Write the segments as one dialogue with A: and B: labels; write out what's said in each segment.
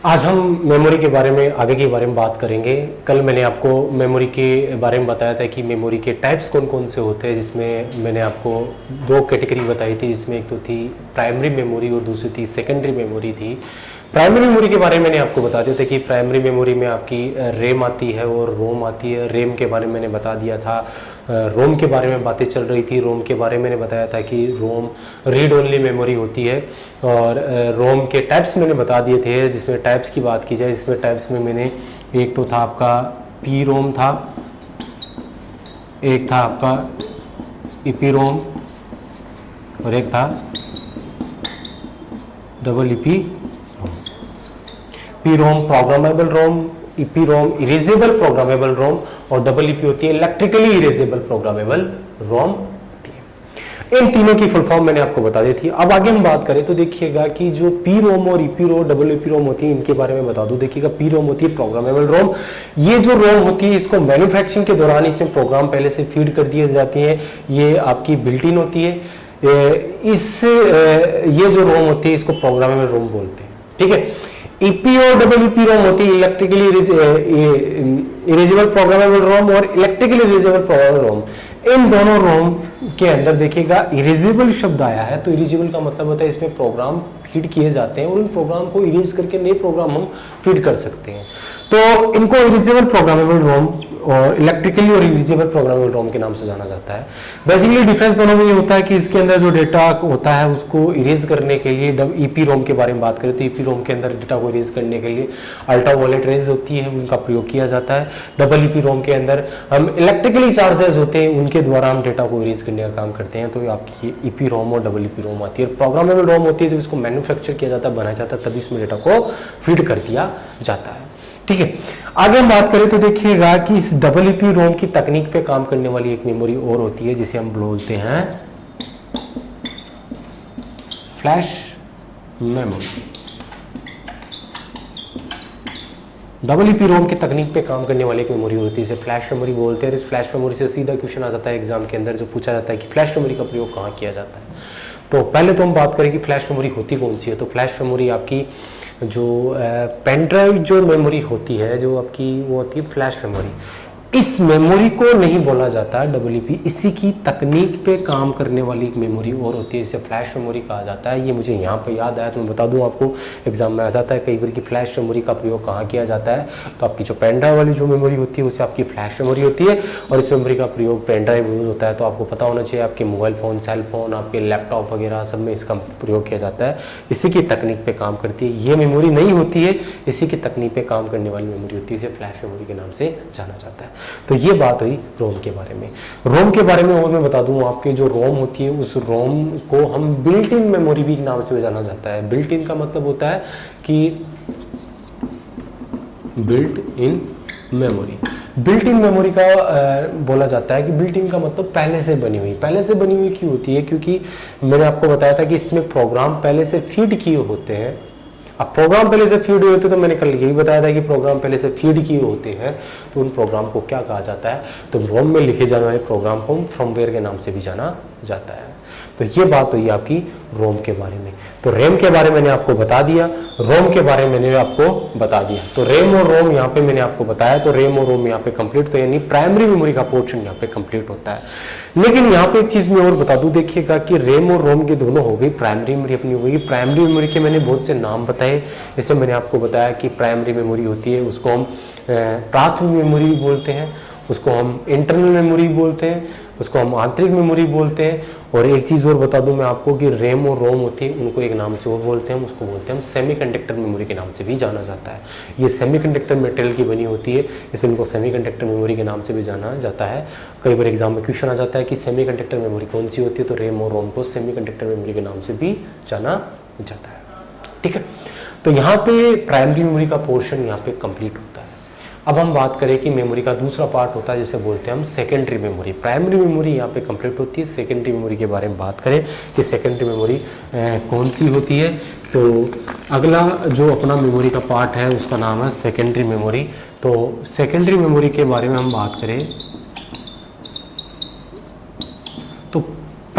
A: आज हम मेमोरी के बारे में आगे के बारे में बात करेंगे। कल मैंने आपको मेमोरी के बारे में बताया था कि मेमोरी के टाइप्स कौन कौन से होते हैं, जिसमें मैंने आपको दो कैटेगरी बताई थी, जिसमें एक तो थी प्राइमरी मेमोरी और दूसरी थी सेकेंडरी मेमोरी थी। प्राइमरी मेमोरी के बारे में मैंने आपको बता दिया था कि प्राइमरी मेमोरी में आपकी रैम आती है और रोम आती है। रैम के बारे में मैंने बता दिया था, रोम के बारे में बातें चल रही थी। रोम के बारे में मैंने बताया था कि रोम रीड ओनली मेमोरी होती है और रोम के टाइप्स मैंने बता दिए थे। जिसमें टाइप्स की बात की जाए, इसमें टाइप्स में मैंने एक तो था आपका पी रोम था, एक था आपका ईपी रोम और एक था double EP. P ROM programmable ROM, EP ROM erasable programmable ROM और डबल ईपी होती है इलेक्ट्रिकली इरेजेबल प्रोग्रामेबल रोम होती है। इन तीनों की फुल फॉर्म मैंने आपको बता दी थी। अब आगे हम बात करें तो देखिएगा कि जो पी रोम और ईपी रोम डबल ईपी रोम होती है, इनके बारे में बता दूं। देखिएगा पी रोम होती है प्रोग्रामेबल रोम। ये जो रोम होती है इसको मैन्युफैक्चरिंग के दौरान इसमें प्रोग्राम पहले से फीड कर दिए जाती है। ये आपकी बिल्ट इन होती है। ये जो रोम होती है इसको प्रोग्रामेबल रोम बोलते हैं, ठीक है। ईपी और डबल ईपी रोम होती है इलेक्ट्रिकली इरेजेबल प्रोग्रामेबल रोम और इलेक्ट्रिकली इरेजेबल प्रोग्रामेबल रोम। इन दोनों रोम के अंदर देखिएगा इरेजेबल शब्द आया है, तो इरेजेबल का मतलब होता है इसमें प्रोग्राम फीड किए जाते हैं और उन प्रोग्राम को इरेज करके नए प्रोग्राम हम फीड कर सकते हैं। तो इनको इरेजेबल प्रोग्रामेबल रोम और इलेक्ट्रिकली और इरेजेबल प्रोग्रामेबल रोम के नाम से जाना जाता है। बेसिकली डिफरेंस दोनों में ये होता है कि इसके अंदर जो डेटा होता है उसको इरेज करने के लिए ईपी रोम के बारे में बात करें तो ईपी रोम के अंदर डेटा को इरेज करने के लिए अल्ट्रावायलेट रेज होती है, उनका प्रयोग किया जाता है। डबल ईपी रोम के अंदर हम इलेक्ट्रिकली चार्जेस होते हैं, उनके द्वारा हम डेटा को इरेज करने का काम करते हैं। तो आपकी ईपी रोम और डबल ईपी रोम आती है। प्रोग्रामेबल रोम होती है जब इसको मैन्युफैक्चर किया जाता है, बनाया जाता है, तभी इसमें डेटा को फीड कर दिया जाता है, ठीक है। आगे हम बात करें तो देखिएगा कि इस डबल ईपी रोम की तकनीक पे काम करने वाली एक मेमोरी और होती है जिसे हम बोलते हैं फ्लैश मेमोरी। डबल ईपी रोम की तकनीक पे काम करने वाली एक मेमोरी होती है, इसे फ्लैश मेमोरी बोलते हैं। इस फ्लैश मेमोरी से सीधा क्वेश्चन आ जाता है एग्जाम के अंदर, जो पूछा जाता है कि फ्लैश मेमोरी का प्रयोग कहाँ किया जाता है। तो पहले तो हम बात करें कि फ्लैश मेमोरी होती कौन सी है। तो फ्लैश मेमोरी आपकी जो पेन ड्राइव जो मेमोरी होती है, जो आपकी वो होती है फ्लैश मेमोरी। इस मेमोरी को नहीं बोला जाता डबल ईपी, इसी की तकनीक पे काम करने वाली एक मेमोरी और होती है जिसे फ्लैश मेमोरी कहा जाता है। ये मुझे यहाँ पे याद आया तो मैं बता दूँ आपको, एग्जाम में आ जाता है कई बार कि फ्लैश मेमोरी का प्रयोग कहाँ किया जाता है। तो आपकी जो पेन ड्राइव वाली जो मेमोरी होती है उसे आपकी फ्लैश मेमोरी होती है और इस मेमोरी का प्रयोग पेन ड्राइव यूज होता है। तो आपको पता होना चाहिए आपके मोबाइल फ़ोन, सेल फोन, आपके लैपटॉप वगैरह सब में इसका प्रयोग किया जाता है। इसी की तकनीक पे काम करती है। ये मेमोरी नहीं होती है, इसी की तकनीक पे काम करने वाली मेमोरी होती है, इसे फ्लैश मेमोरी के नाम से जाना जाता है। तो ये बात हुई रोम के बारे में। रोम के बारे में और मैं बता दूं आपके जो रोम होती है उस रोम को हम बिल्ट इन मेमोरी भी नाम से जाना जाता है। बिल्ट इन का मतलब होता है कि built in memory. Built in memory का बोला जाता है कि बिल्ट इन का मतलब पहले से बनी हुई। पहले से बनी हुई क्यों होती है? क्योंकि मैंने आपको बताया था कि इसमें प्रोग्राम पहले से फीड किए होते हैं। अब प्रोग्राम पहले से फीड हुए होते तो मैंने कल यही बताया था कि प्रोग्राम पहले से फीड किए होते हैं, तो उन प्रोग्राम को क्या कहा जाता है? तो रोम में लिखे जाने वाले प्रोग्राम को फ्रॉमवेयर के नाम से भी जाना जाता है। तो ये बात हुई आपकी रोम के बारे में। तो रैम के बारे में मैंने आपको बता दिया, रोम के बारे में मैंने आपको बता दिया। तो रैम और रोम यहाँ पे मैंने आपको बताया। तो रैम और रोम यहाँ पे कंप्लीट, तो यानी प्राइमरी मेमोरी का पोर्शन यहाँ पे कंप्लीट होता है। लेकिन यहाँ पे एक चीज मैं और बता दूं, देखिएगा कि रैम और रोम के दोनों हो गई, प्राइमरी मेमोरी अपनी हो गई। प्राइमरी मेमोरी के मैंने बहुत से नाम बताए। जैसे मैंने आपको बताया कि प्राइमरी मेमोरी होती है, उसको हम प्राथमिक मेमोरी भी बोलते हैं, उसको हम इंटरनल मेमोरी बोलते हैं, उसको हम आंतरिक मेमोरी बोलते हैं। और एक चीज़ और बता दूं मैं आपको कि रैम और रोम होती है, उनको एक नाम से और बोलते हैं, उसको बोलते हैं हम सेमीकंडक्टर मेमोरी के नाम से भी जाना जाता है। ये सेमीकंडक्टर मटेरियल की बनी होती है, इसलिए इनको सेमीकंडक्टर मेमोरी के नाम से भी जाना जाता है। कई बार एग्जाम में क्वेश्चन आ जाता है कि सेमीकंडक्टर मेमोरी कौन सी होती है, तो रैम और रोम को सेमीकंडक्टर मेमोरी के नाम से भी जाना जाता है, ठीक है। तो यहाँ पे प्राइमरी मेमोरी का पोर्शन यहाँ पे कंप्लीट होता है। अब हम बात करें कि मेमोरी का दूसरा पार्ट होता है जिसे बोलते हैं हम सेकेंडरी मेमोरी। प्राइमरी मेमोरी यहाँ पे कंप्लीट होती है, सेकेंडरी मेमोरी के बारे में बात करें कि सेकेंडरी मेमोरी कौन सी होती है। तो अगला जो अपना मेमोरी का पार्ट है उसका नाम है सेकेंडरी मेमोरी। तो सेकेंडरी मेमोरी के बारे में हम बात करें तो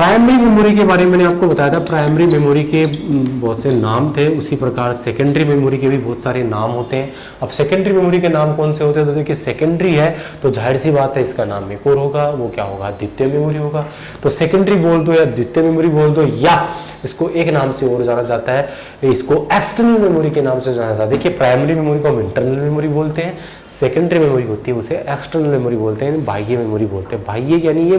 A: प्राइमरी मेमोरी के बारे में मैंने आपको बताया था, प्राइमरी मेमोरी के बहुत से नाम थे, उसी प्रकार सेकेंडरी मेमोरी के भी बहुत सारे नाम होते हैं। अब सेकेंडरी मेमोरी के नाम कौन से होते हैं, तो देखिए सेकेंडरी है तो जाहिर सी बात है इसका नाम एक और होगा, वो क्या होगा, द्वितीय मेमोरी होगा। तो सेकेंडरी बोल दो या द्वितीय मेमोरी बोल दो, या इसको एक नाम से और जाना जाता है, इसको एक्सटर्नल मेमोरी के नाम से जाना जाता है। देखिए प्राइमरी मेमोरी को हम इंटरनल मेमोरी बोलते हैं, सेकेंडरी मेमोरी होती है उसे एक्सटर्नल मेमोरी बोलते हैं, बाह्य मेमोरी बोलते हैं। बाह्य यानी ये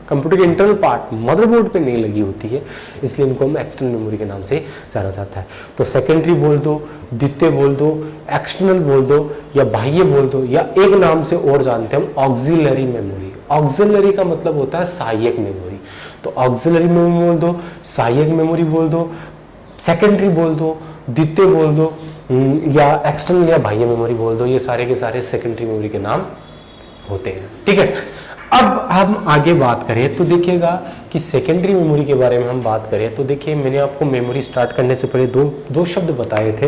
A: कंप्यूटर के इंटरनल पार्ट, मदरबोर्ड पे नहीं लगी होती है, इसलिए इनको हम एक्सटर्नल मेमोरी के नाम से जाना जाता है। तो सेकेंडरी बोल दो, द्वितीय बोल दो, एक्सटर्नल बोल दो या बाह्य बोल दो, या एक नाम से और जानते हैं हम ऑक्सिलरी मेमोरी। ऑक्सिलरी का मतलब होता है सहायक मेमोरी। तो ऑक्सिलरी मेमोरी बोल दो, सहायक मेमोरी बोल दो, सेकेंडरी बोल दो, द्वितीय बोल दो, या एक्सटर्नल या बाह्य मेमोरी बोल दो, ये सारे के सारे सेकेंडरी मेमोरी के नाम होते हैं। ठीक है, अब हम आगे बात करें तो देखिएगा कि सेकेंडरी मेमोरी के बारे में हम बात करें तो देखिए मैंने आपको मेमोरी स्टार्ट करने से पहले दो शब्द बताए थे,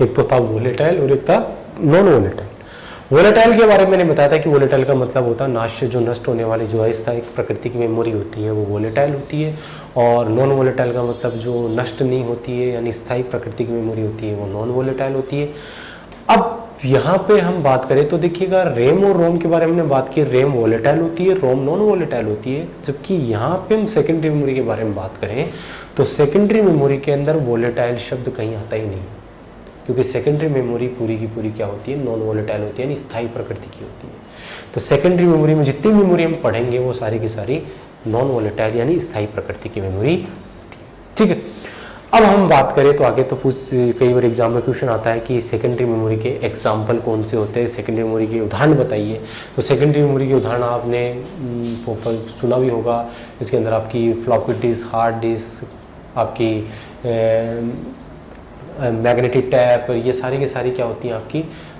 A: एक तो था वोलेटाइल और एक था नॉन वोलेटाइल। वोलेटाइल के बारे में मैंने बताया था कि वोलेटाइल का मतलब होता है नाश्य, जो नष्ट होने वाली जो अस्थायी प्रकृति की मेमोरी होती है वो वोलेटाइल होती है, और नॉन वोलेटाइल का मतलब जो नष्ट नहीं होती है यानी स्थायी प्रकृति की मेमोरी होती है वो नॉन वोलेटाइल होती है। अब यहाँ पे हम बात करें तो देखिएगा रैम और रोम के बारे में हमने बात की, रैम वोलेटाइल होती है, रोम नॉन वोलेटाइल होती है। जबकि यहाँ पे हम सेकेंडरी मेमोरी के बारे में बात करें तो सेकेंडरी मेमोरी के अंदर वोलेटाइल शब्द कहीं आता ही नहीं, क्योंकि सेकेंडरी मेमोरी पूरी की पूरी क्या होती है, नॉन वोलेटाइल होती है, यानी स्थायी प्रकृति की होती है। तो सेकेंडरी मेमोरी में जितनी मेमोरी हम पढ़ेंगे वो सारी की सारी नॉन वोलेटाइल यानी स्थायी प्रकृति की मेमोरी होती है। ठीक है, अब हम बात करें तो आगे तो कई बार एग्जाम में क्वेश्चन आता है कि सेकेंडरी मेमोरी के एग्जाम्पल कौन से होते हैं, सेकेंडरी मेमोरी के उदाहरण बताइए। तो सेकेंडरी मेमोरी के उदाहरण आपने सुना भी होगा, इसके अंदर आपकी फ्लॉपी डिस्क, हार्ड डिस्क, आपकी मैग्नेटिक टैप, ये सारी की सारी क्या होती हैं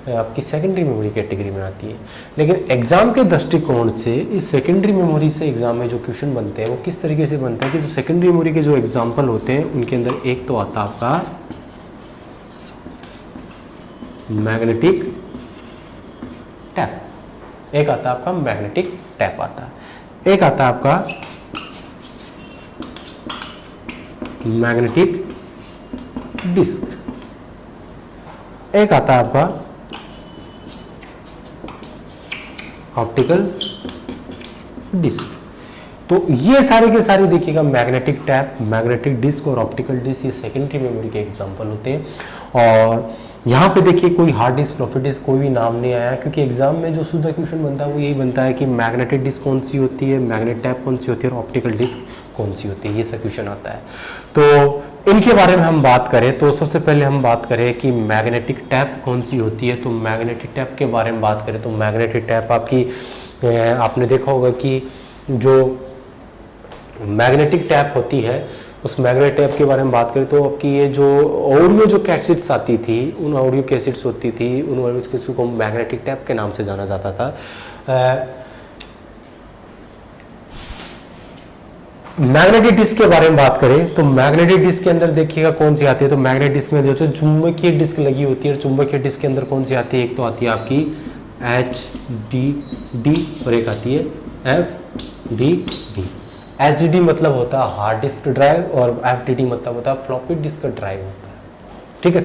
A: आपकी सेकेंडरी मेमोरी कैटेगरी में आती है। लेकिन एग्जाम के दृष्टिकोण से इस सेकेंडरी मेमोरी से एग्जाम में जो क्वेश्चन बनते हैं वो किस तरीके से बनते हैं कि जो सेकेंडरी मेमोरी के जो एग्जाम्पल होते हैं उनके अंदर एक तो आता आपका मैग्नेटिक टैप, एक आता आपका मैग्नेटिक टैप आता है, एक आता आपका मैग्नेटिक डिस्क, एक आता आपका ऑप्टिकल डिस्क। तो ये सारे के सारे देखिएगा मैग्नेटिक टैप, मैग्नेटिक डिस्क और ऑप्टिकल डिस्क ये सेकेंडरी मेमोरी के एग्जांपल होते हैं। और यहाँ पे देखिए कोई हार्ड डिस्क, फ्लॉपी डिस्क कोई भी नाम नहीं आया, क्योंकि एग्जाम में जो शुद्ध क्वेश्चन बनता है वो यही बनता है कि मैग्नेटिक डिस्क कौन सी होती है, मैग्नेटिक टैप कौन सी होती है और ऑप्टिकल डिस्क कौन सी होती है, ये सब क्वेश्चन आता है। तो इनके बारे में हम बात करें तो सबसे पहले हम बात करें कि मैग्नेटिक टैप कौन सी होती है। तो मैग्नेटिक टैप के बारे में बात करें तो मैग्नेटिक टैप आपकी आपने देखा होगा कि जो मैग्नेटिक टैप होती है उस मैग्नेटिक टैप के बारे में बात करें तो आपकी ये जो ऑडियो जो कैसेट्स आती थी, उन ऑडियो कैसेट्स होती थी, उन ऑडियो कैसेट्स को मैग्नेटिक टैप के नाम से जाना जाता था। मैग्नेटिक डिस्क के बारे में बात करें तो मैग्नेटिक डिस्क के अंदर देखिएगा कौन सी आती है। तो मैग्नेटिक डिस्क में जो चुंबकीय डिस्क लगी होती है, चुंबकीय डिस्क के अंदर कौन सी आती है, एक तो आती है आपकी HDD और एक आती है FDD। HDD मतलब होता है हार्ड डिस्क ड्राइव और FDD मतलब होता है फ्लॉपी डिस्क ड्राइव होता है। ठीक है,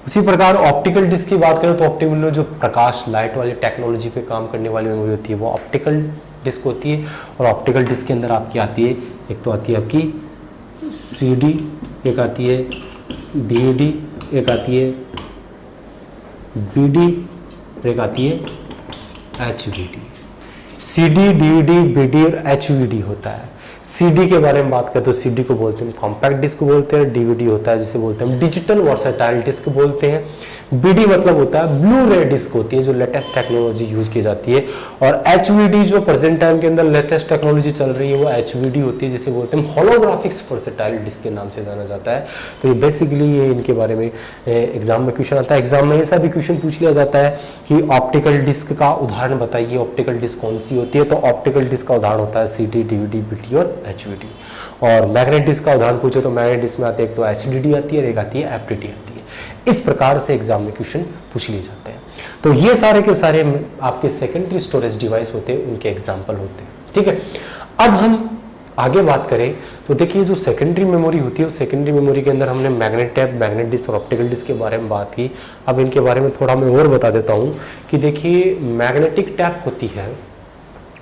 A: उसी प्रकार ऑप्टिकल डिस्क की बात करें तो ऑप्टिकल में जो प्रकाश लाइट वाली टेक्नोलॉजी पे काम करने वाली मेमोरी होती है वो ऑप्टिकल डिस्क होती है। और ऑप्टिकल डिस्क के अंदर आपकी आती है, एक तो आती है आपकी CD, एक आती है DVD, एक आती है BD, एक आती है HVD। CD, DVD, BD और HVD होता है। CD के बारे में बात करें तो CD को बोलते हैं कॉम्पैक्ट डिस्क बोलते हैं, DVD होता है जिसे बोलते हैं डिजिटल वर्सेटाइल डिस्क बोलते हैं, BD मतलब होता है ब्लू रे डिस्क होती है जो लेटेस्ट टेक्नोलॉजी यूज की जाती है, और HVD जो प्रेजेंट टाइम के अंदर लेटेस्ट टेक्नोलॉजी चल रही है वो HVD होती है जिसे बोलते हैं होलोग्राफिक्स वर्सेटाइल डिस्क के नाम से जाना जाता है। तो ये बेसिकली ये इनके बारे में एग्जाम में क्वेश्चन आता है। एग्जाम में ऐसा भी क्वेश्चन पूछ लिया जाता है कि ऑप्टिकल डिस्क का उदाहरण बताइए, ऑप्टिकल डिस्क कौन सी होती है। तो ऑप्टिकल डिस्क का उदाहरण होता है CD, DVD, BD और HVD। और मैग्नेटिक डिस्क का उदाहरण पूछे तो मैग्नेटिक डिस्क में आते हैं एक तो HDD आती है, एक आती है FDD आती है। इस प्रकार से एग्जाम में क्वेश्चन पूछ लिए जाते हैं। तो ये सारे के सारे आपके सेकेंडरी स्टोरेज डिवाइस होते हैं, उनके एग्जाम्पल होते हैं। ठीक है, अब हम आगे बात करें तो देखिए जो सेकेंडरी मेमोरी होती है, उस सेकेंडरी मेमोरी के अंदर हमने मैग्नेट टैप, मैग्नेट डिस्क और ऑप्टिकल डिस्क के बारे में बात की। अब इनके बारे में थोड़ा मैं और बता देता हूँ कि देखिए मैग्नेटिक टैप होती है,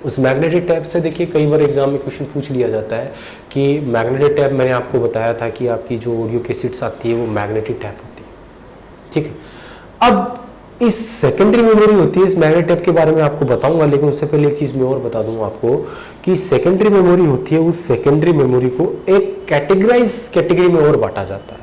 A: उस मैग्नेटिक टैप से देखिए कई बार एग्जाम में क्वेश्चन पूछ लिया जाता है कि मैग्नेटिक टैप, मैंने आपको बताया था कि आपकी जो ऑडियो कैसेट्स आती है वो मैग्नेटिक टैप होती है, ठीक है। अब इस सेकेंडरी मेमोरी होती है, इस मैग्नेट टैप के बारे में आपको बताऊंगा, लेकिन उससे पहले एक चीज मैं और बता दूंगा आपको कि सेकेंडरी मेमोरी होती है, उस सेकेंडरी मेमोरी को एक कैटेगरी में और बांटा जाता है।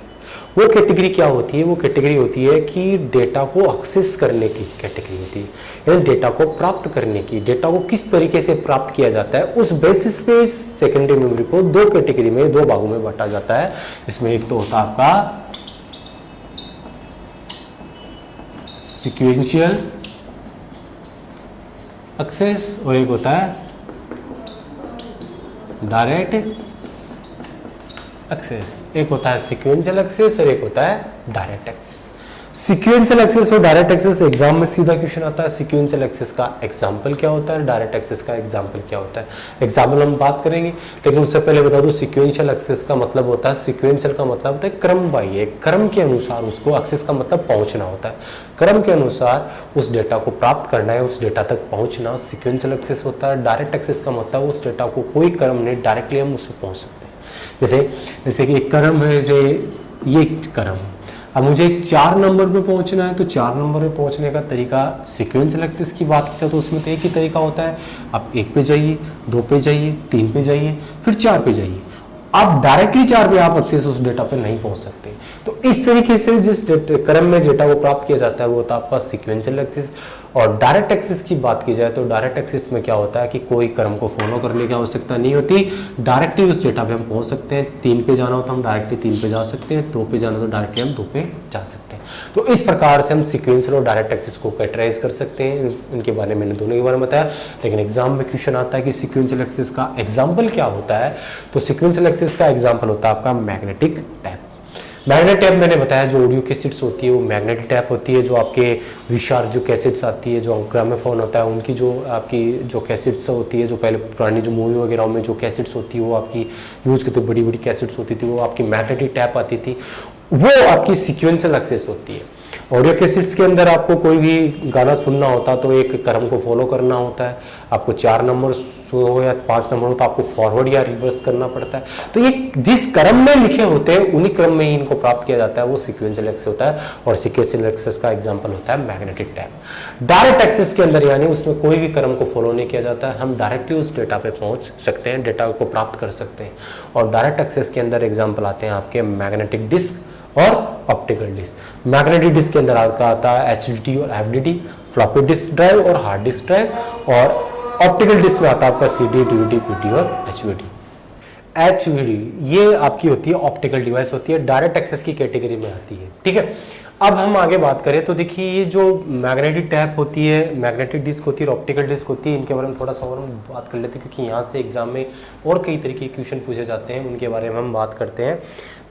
A: वो कैटेगरी क्या होती है? वो कैटेगरी होती है कि डेटा को एक्सेस करने की कैटेगरी होती है, यानी डेटा को प्राप्त करने की, डेटा को किस तरीके से प्राप्त किया जाता है, उस बेसिस पे इस सेकेंडरी मेमोरी को दो कैटेगरी में, दो भागों में बांटा जाता है। इसमें एक तो होता है आपका सीक्वेंशियल एक्सेस और एक होता है डायरेक्ट एक्सेस। एक होता है सीक्वेंशियल एक्सेस और एक होता है डायरेक्ट एक्सेस। सीक्वेंशियल एक्सेस और डायरेक्ट एक्सेस एग्जाम में सीधा क्वेश्चन आता है, सीक्वेंशियल एक्सेस का एग्जाम्पल क्या होता है, डायरेक्ट एक्सेस का एग्जाम्पल क्या होता है। एग्जाम्पल हम बात करेंगे, लेकिन उससे पहले बता दूं सीक्वेंशियल एक्सेस का मतलब होता है, सीक्वेंशियल का मतलब होता है क्रम बाई, क्रम के अनुसार उसको, एक्सेस का मतलब पहुंचना होता है, क्रम के अनुसार उस डेटा को प्राप्त करना है, उस डेटा तक पहुंचना सीक्वेंशियल एक्सेस होता है। डायरेक्ट एक्सेस का मतलब उस डेटा को कोई क्रम नहीं, डायरेक्टली हम उससे पहुंच सकते हैं। जैसे कि एक क्रम है, जैसे ये क्रम, अब मुझे 4 नंबर पे पहुंचना है, तो 4 नंबर पे पहुंचने का तरीका सीक्वेंशियल एक्सेस की बात की तो उसमें तो एक ही तरीका होता है, आप 1 पे जाइए, 2 पे जाइए, 3 पे जाइए, फिर 4 पे जाइए। आप डायरेक्टली 4 पे आप एक्सेस उस डेटा पे नहीं पहुंच सकते। तो इस तरीके से जिस क्रम में डेटा को प्राप्त किया जाता है वो होता है आपका सीक्वेंशियल एक्सेस। और डायरेक्ट एक्सेस की बात की जाए तो डायरेक्ट एक्सेस में क्या होता है कि कोई क्रम को फॉलो करने की आवश्यकता नहीं होती, डायरेक्टली उस डेटा पे हम पहुंच सकते हैं। 3 पे जाना हो तो हम डायरेक्टली 3 पे जा सकते हैं, 2 पे जाना हो तो डायरेक्टली हम 2 पे जा सकते हैं। तो इस प्रकार से हम सीक्वेंशियल और डायरेक्ट एक्सेस को कैटेगराइज कर सकते हैं। इनके बारे में मैंने दोनों के बारे में बताया, लेकिन एग्जाम में क्वेश्चन आता है कि सीक्वेंशियल एक्सेस का एग्जाम्पल क्या होता है। तो सीक्वेंशियल एक्सेस का एग्जाम्पल होता है आपका मैग्नेटिक टैप। मैग्नेट टैप मैंने बताया जो ऑडियो कैसेट्स होती है वो मैग्नेटिक टैप होती है। जो आपके विशाल जो कैसेट्स आती है, जो ग्रामोफोन होता है, उनकी जो आपकी जो कैसेट्स होती है, जो पहले पुरानी जो मूवी वगैरह में जो कैसेट्स होती है वो आपकी यूज करते, बड़ी बड़ी कैसेट्स होती थी, वो आपकी मैग्नेटिक टैप आती थी, वो आपकी सीक्वेंशियल एक्सेस होती है। ऑडियो कैसेट्स के अंदर आपको कोई भी गाना सुनना होता तो एक क्रम को फॉलो करना होता है, आपको 4 नंबर हो या 5 नंबर हो तो आपको फॉरवर्ड या रिवर्स करना पड़ता है। तो ये जिस क्रम में लिखे होते हैं उन्हीं क्रम में ही इनको प्राप्त किया जाता है, वो सीक्वेंशियल एक्सेस होता है। और सीक्वेंशियल एक्सेस का एग्जांपल होता है मैग्नेटिक टैप। डायरेक्ट एक्सेस के अंदर यानी उसमें कोई भी क्रम को फॉलो नहीं किया जाता है, हम डायरेक्टली उस डेटा पे पहुंच सकते हैं, डेटा को प्राप्त कर सकते हैं। और डायरेक्ट एक्सेस के अंदर एग्जाम्पल आते हैं आपके मैग्नेटिक डिस्क और ऑप्टिकल डिस्क। मैग्नेटिक डिस्क के अंदर आपका आता है HDD और FDD, फ्लॉपी डिस्क ड्राइव और हार्ड डिस्क ड्राइव। और ऑप्टिकल डिस्क में आता है आपका CD, DVD, PD और HVD। ये आपकी होती है ऑप्टिकल डिवाइस होती है, डायरेक्ट एक्सेस की कैटेगरी में आती है, ठीक है। अब हम आगे बात करें तो देखिए ये जो मैग्नेटिक टैप होती है, मैग्नेटिक डिस्क होती है और ऑप्टिकल डिस्क होती है, इनके बारे में थोड़ा सा और हम बात कर लेते हैं क्योंकि यहाँ से एग्जाम में और कई तरीके के क्वेश्चन पूछे जाते हैं, उनके बारे में हम बात करते हैं।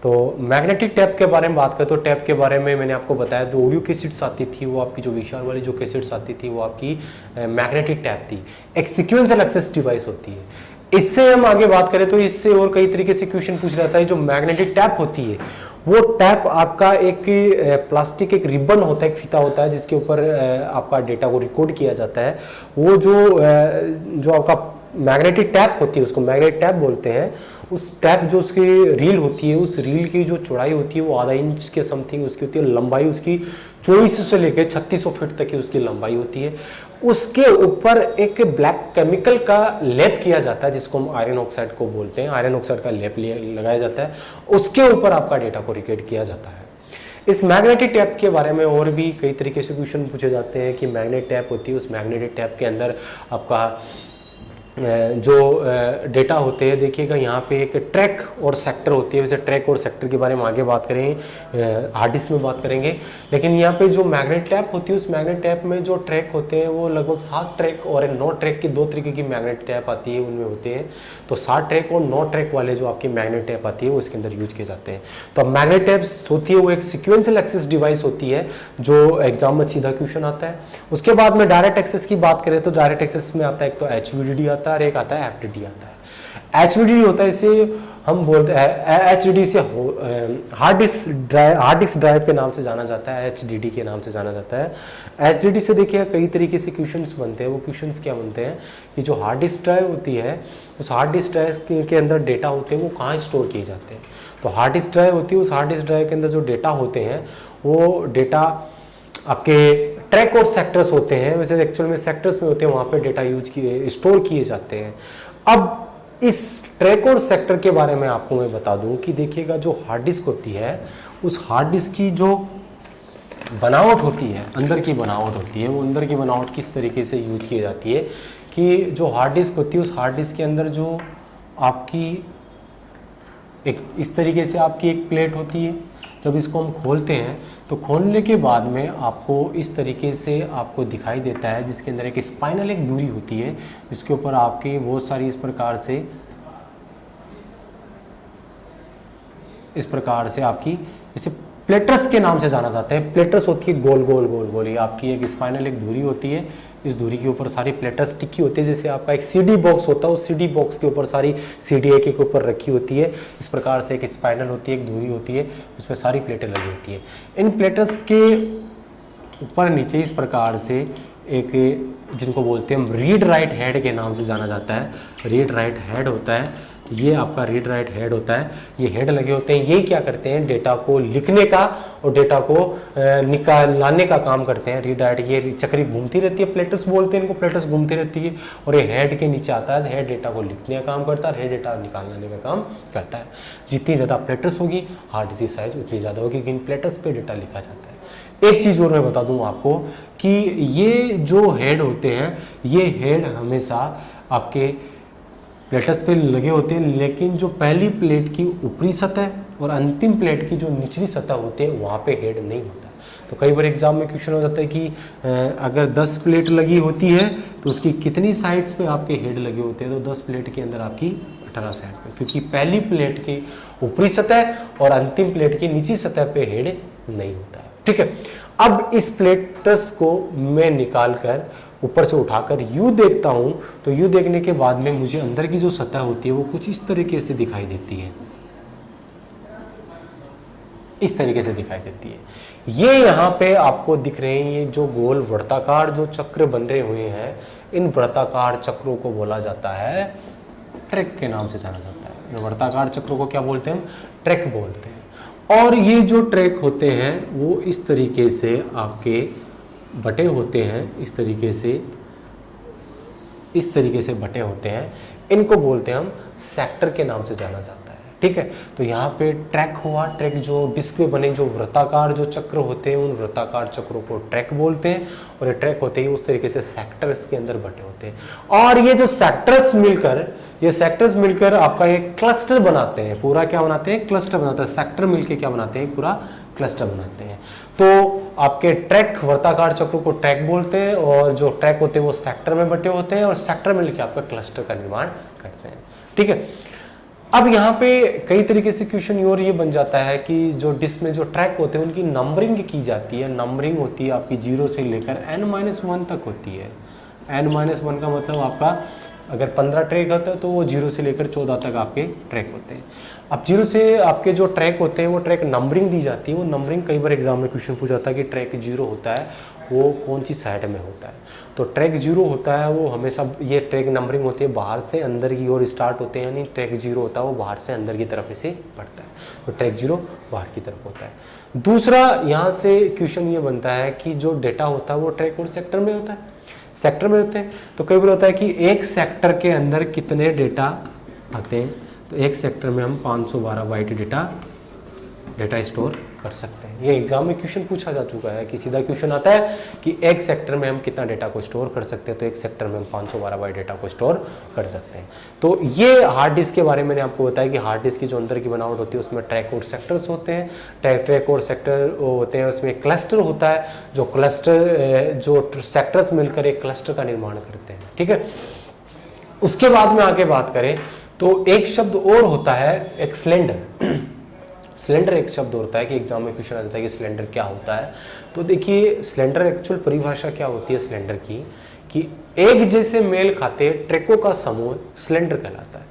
A: तो मैग्नेटिक टैप के बारे में बात करें तो टैप के बारे में मैंने आपको बताया, जो ऑडियो कैसेट्स आती थी वो आपकी जो विशाल वाली जो कैसेट्स आती थी वो आपकी मैग्नेटिक टैप थी, एक सीक्वेंशियल एक्सेस डिवाइस होती है। इससे हम आगे बात करें तो इससे और कई तरीके से क्वेश्चन पूछ जाता है। जो मैग्नेटिक टैप होती है वो टैप आपका एक प्लास्टिक एक रिबन होता है, एक फीता होता है जिसके ऊपर आपका डेटा को रिकॉर्ड किया जाता है। वो जो आपका मैग्नेटिक टैप होती है उसको मैग्नेटिक टैप बोलते हैं। उस टैप जो उसकी रील होती है, उस रील की जो चौड़ाई होती है वो आधा इंच के समथिंग उसकी होती है, लंबाई उसकी 2400 से लेकर 3600 फीट तक की उसकी लंबाई होती है। उसके ऊपर एक ब्लैक केमिकल का लेप किया जाता है जिसको हम आयरन ऑक्साइड को बोलते हैं, आयरन ऑक्साइड का लेप लगाया जाता है, उसके ऊपर आपका डेटा को रिकॉर्ड किया जाता है। इस मैग्नेटिक टैप के बारे में और भी कई तरीके से क्वेश्चन पूछे जाते हैं कि मैग्नेटिक टैप होती है, उस मैग्नेटिक टैप के अंदर आपका जो डेटा होते हैं, देखिएगा यहाँ पे एक ट्रैक और सेक्टर होती है। वैसे ट्रैक और सेक्टर के बारे में आगे बात करेंगे, हार्ड डिस्क में बात करेंगे, लेकिन यहाँ पे जो मैग्नेट टैप होती है उस मैग्नेट टैप में जो ट्रैक होते हैं वो लगभग 7 ट्रैक और 9 ट्रैक की 2 तरीके की मैग्नेट टैप आती है, उनमें होते हैं। तो 7 ट्रैक और 9 ट्रैक वाले जो आपकी मैग्नेट टैप आती है वो इसके अंदर यूज किए जाते हैं। तो मैग्नेट टैप्स होती है वो एक सीक्वेंशियल एक्सेस डिवाइस होती है जो एग्जाम में सीधा क्वेश्चन आता है। उसके बाद में डायरेक्ट एक्सेस की बात करें तो डायरेक्ट एक्सेस में आता है एक तो HVDD आता है और एक आता है FDD आता है। HDD होता है, इसे हम बोलते हैं HDD से हार्ड डिस्क ड्राइव के नाम से जाना जाता है, HDD के नाम से जाना जाता है। HDD से देखिए कई तरीके से क्वेश्चंस बनते हैं। वो क्वेश्चंस क्या बनते हैं कि जो हार्ड डिस्क ड्राइव होती है, उस हार्ड डिस्क ड्राइव के अंदर डेटा होते हैं वो कहाँ स्टोर किए जाते हैं। तो हार्ड डिस्क ड्राइव होती है, उस हार्ड डिस्क ड्राइव के अंदर जो डेटा होते हैं वो डेटा आपके ट्रैक और सेक्टर्स होते हैं। वैसे एक्चुअल में सेक्टर्स में होते हैं, वहाँ पे डेटा स्टोर किए जाते हैं। अब इस ट्रैक और सेक्टर के बारे में आपको मैं बता दूं कि देखिएगा जो हार्ड डिस्क होती है, उस हार्ड डिस्क की जो बनावट होती है, अंदर की बनावट होती है, वो अंदर की बनावट किस तरीके से यूज की जाती है कि जो हार्ड डिस्क होती है, उस हार्ड डिस्क के अंदर जो आपकी एक इस तरीके से आपकी एक प्लेट होती है। जब इसको हम खोलते हैं तो खोलने के बाद में आपको इस तरीके से आपको दिखाई देता है, जिसके अंदर एक स्पाइनल एक दूरी होती है, जिसके ऊपर आपकी बहुत सारी इस प्रकार से आपकी इसे प्लेटर्स के नाम से जाना जाता है। प्लेटर्स होती है गोल गोल गोल गोल, ये आपकी एक स्पाइनल एक धुरी होती है। इस धुरी के ऊपर सारी प्लेटर्स टिकी होती है, जैसे आपका एक CD बॉक्स होता है, उस CD बॉक्स के ऊपर सारी CD एक एक ऊपर रखी होती है। इस प्रकार से एक स्पाइनल होती है, एक धुरी होती है, उस पर सारी प्लेटें लगी होती है। इन प्लेटर्स के ऊपर नीचे इस प्रकार से एक, जिनको बोलते हैं हम रीड राइट हेड के नाम से जाना जाता है, रीड राइट हेड होता है। ये आपका रीड राइट हेड होता है, ये हेड लगे होते हैं। ये क्या करते हैं, डेटा को लिखने का और डेटा को निकालने का काम करते हैं। रीड राइट ये चक्री घूमती रहती है, प्लेटर्स बोलते हैं इनको, प्लेटर्स घूमती रहती है और ये हेड के नीचे आता है। हेड डेटा को लिखने का काम करता है, हेड डेटा निकालने का काम करता है। जितनी ज़्यादा प्लेटर्स होगी हार्ड डिस्क की साइज उतनी ज़्यादा होगी, क्योंकि इन प्लेटर्स पे डेटा लिखा जाता है। एक चीज़ और मैं बता दूँ आपको कि ये जो हेड होते हैं, ये हेड हमेशा आपके प्लेटर्स पे लगे होते हैं, लेकिन जो पहली प्लेट की ऊपरी सतह और अंतिम प्लेट की जो निचली सतह होती है वहाँ पे हेड नहीं होता। तो कई बार एग्जाम में क्वेश्चन हो जाता है कि अगर 10 प्लेट लगी होती है तो उसकी कितनी साइड्स पे आपके हेड लगे होते हैं, तो 10 प्लेट के अंदर आपकी 18 साइड पे, क्योंकि पहली प्लेट की ऊपरी सतह और अंतिम प्लेट की निचली सतह पे हेड नहीं होता है। ठीक है, अब इस प्लेटर्स को मैं निकाल कर ऊपर से उठाकर यू देखता हूं, तो यू देखने के बाद में मुझे अंदर की जो सतह होती है वो कुछ इस तरीके से दिखाई देती है, इस तरीके से दिखाई देती है। ये यहाँ पे आपको दिख रहे हैं, ये जो गोल वृत्ताकार जो चक्र बन रहे हुए हैं, इन वृत्ताकार चक्रों को बोला जाता है ट्रैक के नाम से जाना जाता है। वृत्ताकार चक्रों को क्या बोलते हैं हम, ट्रैक बोलते हैं। और ये जो ट्रैक होते हैं वो इस तरीके से आपके बटे होते हैं, इस तरीके से बटे होते हैं। इनको बोलते हैं हम सेक्टर के नाम से जाना जाता है। ठीक है, तो यहाँ पे ट्रैक हुआ, ट्रैक जो डिस्क में बने जो वृत्ताकार जो चक्र होते हैं, उन वृत्ताकार चक्रों को ट्रैक बोलते हैं। और ये ट्रैक होते हैं उस तरीके से सेक्टर्स के अंदर बटे होते हैं। और ये जो सेक्टर्स मिलकर आपका एक क्लस्टर बनाते हैं। पूरा क्या बनाते हैं, क्लस्टर बनाते हैं। सेक्टर मिलकर क्या बनाते हैं, पूरा क्लस्टर बनाते हैं। तो आपके ट्रैक वृत्ताकार चक्रों को ट्रैक बोलते हैं, और जो ट्रैक होते हैं वो सेक्टर में बटे होते हैं, और सेक्टर मिलकर आपका क्लस्टर का निर्माण करते हैं। ठीक है, अब यहाँ पे कई तरीके से क्वेश्चन और ये बन जाता है कि जो डिस्क में जो ट्रैक होते हैं उनकी नंबरिंग की जाती है। नंबरिंग होती है आपकी 0 से लेकर n-1 तक होती है। n-1 का मतलब आपका अगर 15 ट्रैक होता है तो वो 0 से लेकर 14 तक आपके ट्रैक होते हैं। अब 0 से आपके जो ट्रैक होते हैं वो ट्रैक नंबरिंग दी जाती है। वो नंबरिंग कई बार एग्जाम में क्वेश्चन पूछा जाता है कि ट्रैक 0 होता है वो कौन सी साइड में होता है। तो ट्रैक 0 होता है वो हमेशा, ये ट्रैक नंबरिंग होती है बाहर से अंदर की ओर स्टार्ट होते हैं, यानी ट्रैक 0 होता है वो बाहर से अंदर की तरफ से बढ़ता है। तो ट्रैक 0 बाहर की तरफ होता है। दूसरा यहाँ से क्वेश्चन ये बनता है कि जो डेटा होता है वो ट्रैक और सेक्टर में होता है, सेक्टर में होते हैं। तो कई बार होता है कि एक सेक्टर के अंदर कितने डेटा आते हैं, तो एक सेक्टर में हम 512 बाइट डेटा स्टोर कर सकते हैं। ये एग्जाम में क्वेश्चन पूछा जा चुका है कि सीधा क्वेश्चन आता है कि एक सेक्टर में हम कितना डेटा को स्टोर कर सकते हैं, तो एक सेक्टर में हम 512 बाइट डेटा को स्टोर कर सकते हैं। तो ये हार्ड डिस्क के बारे में मैंने आपको बताया कि हार्ड डिस्क की जो अंदर की बनावट होती है उसमें ट्रैक और सेक्टर्स होते हैं। ट्रैक और सेक्टर होते हैं, उसमें क्लस्टर होता है, जो क्लस्टर जो सेक्टर्स मिलकर एक क्लस्टर का निर्माण करते हैं। ठीक है, उसके बाद में आगे बात करें तो एक शब्द और होता है, एक सिलेंडर। सिलेंडर एक शब्द होता है कि एग्जाम में क्वेश्चन आ जाता है कि सिलेंडर क्या होता है। तो देखिए सिलेंडर एक्चुअल परिभाषा क्या होती है सिलेंडर की, कि एक जैसे मेल खाते ट्रैकों का समूह सिलेंडर कहलाता है।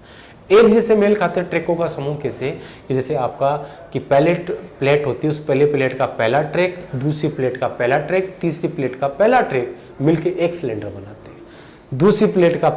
A: एक जैसे मेल खाते ट्रैकों का समूह कैसे, कि जैसे आपका कि पहले प्लेट होती है, उस पहले प्लेट का पहला ट्रैक, दूसरी प्लेट का पहला ट्रैक, तीसरी प्लेट का पहला ट्रैक मिलके एक सिलेंडर बनाते हैं। दूसरी प्लेट का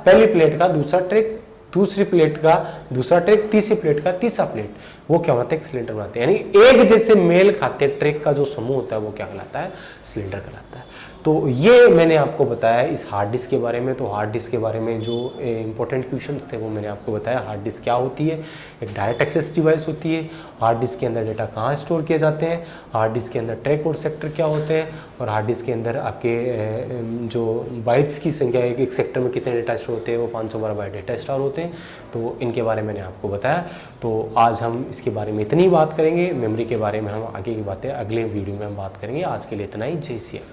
A: पहली प्लेट का दूसरा ट्रैक, दूसरी प्लेट का दूसरा ट्रैक, तीसरी प्लेट का तीसरा प्लेट, वो क्या होता है, एक सिलेंडर बनाते हैं। यानी एक जैसे मेल खाते ट्रैक का जो समूह होता है वो क्या कहलाता है, सिलेंडर कहलाता है। तो ये मैंने आपको बताया इस हार्ड डिस्क के बारे में। तो हार्ड डिस्क के बारे में जो इंपॉर्टेंट क्वेश्चंस थे वो मैंने आपको बताया। हार्ड डिस्क क्या होती है, एक डायरेक्ट एक्सेस डिवाइस होती है। हार्ड डिस्क के अंदर डेटा कहाँ स्टोर किए जाते हैं, हार्ड डिस्क के अंदर ट्रैक और सेक्टर क्या होते हैं, और हार्ड डिस्क के अंदर आपके जो बाइट्स की संख्या है, एक सेक्टर में कितने डेटा स्टोर होते हैं, वो 512 बाइट डेटा स्टोर होते हैं। तो इनके बारे में मैंने आपको बताया। तो आज हम इसके बारे में इतनी बात करेंगे। मेमोरी के बारे में हम आगे की बातें अगले वीडियो में हम बात करेंगे। आज के लिए इतना ही। जय श्री राम।